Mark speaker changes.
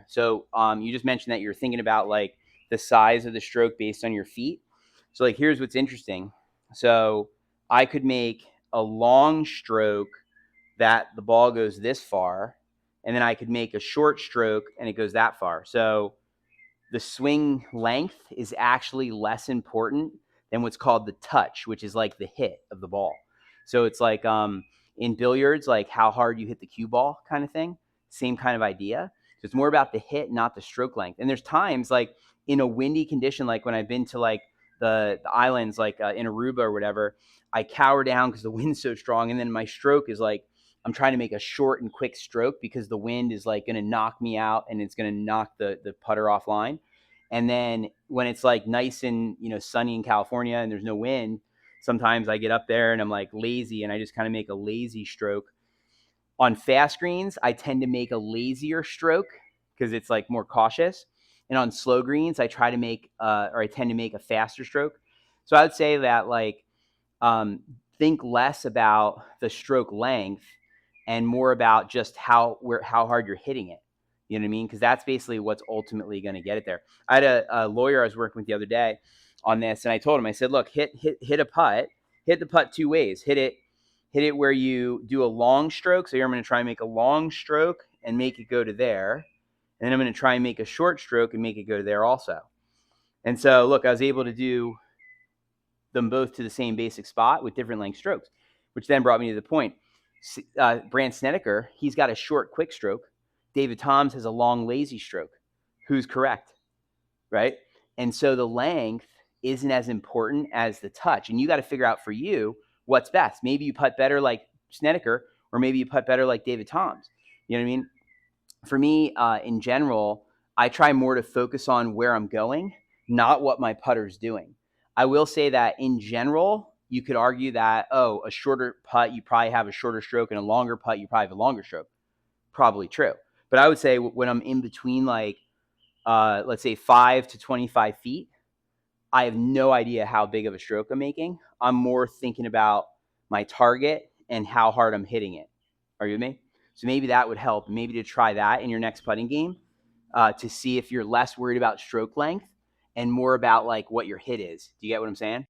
Speaker 1: there. So you just mentioned that you're thinking about like the size of the stroke based on your feet. So like here's what's interesting. So I could make a long stroke that the ball goes this far, and then I could make a short stroke and it goes that far. So the swing length is actually less important than what's called the touch, which is like the hit of the ball. So it's like in billiards, like how hard you hit the cue ball kind of thing. Same kind of idea. So it's more about the hit, not the stroke length. And there's times like in a windy condition, like when I've been to like the islands, like in Aruba or whatever, I cower down because the wind's so strong. And then my stroke is like, I'm trying to make a short and quick stroke because the wind is like going to knock me out and it's going to knock the putter offline. And then when it's like nice and sunny in California and there's no wind, sometimes I get up there and I'm like lazy and I just kind of make a lazy stroke. On fast greens, I tend to make a lazier stroke because it's like more cautious. And on slow greens, I try to make or I tend to make a faster stroke. So I would say that like think less about the stroke length and more about just how hard you're hitting it. You know what I mean? Because that's basically what's ultimately going to get it there. I had a lawyer I was working with the other day on this, and I told him, I said, look, hit a putt, hit the putt two ways. Hit it where you do a long stroke. So here I'm going to try and make a long stroke and make it go to there. And then I'm going to try and make a short stroke and make it go to there also. And so, look, I was able to do them both to the same basic spot with different length strokes, which then brought me to the point. Brandt Snedeker, he's got a short, quick stroke. David Toms has a long, lazy stroke. Who's correct, right? And so the length isn't as important as the touch. And you got to figure out for you what's best. Maybe you putt better like Snedeker, or maybe you putt better like David Toms. You know what I mean? For me, in general, I try more to focus on where I'm going, not what my putter's doing. I will say that in general, you could argue that, a shorter putt, you probably have a shorter stroke, and a longer putt, you probably have a longer stroke. Probably true. But I would say when I'm in between, like, let's say 5 to 25 feet, I have no idea how big of a stroke I'm making. I'm more thinking about my target and how hard I'm hitting it. Are you with me? So maybe that would help. Maybe to try that in your next putting game to see if you're less worried about stroke length and more about like what your hit is. Do you get what I'm saying?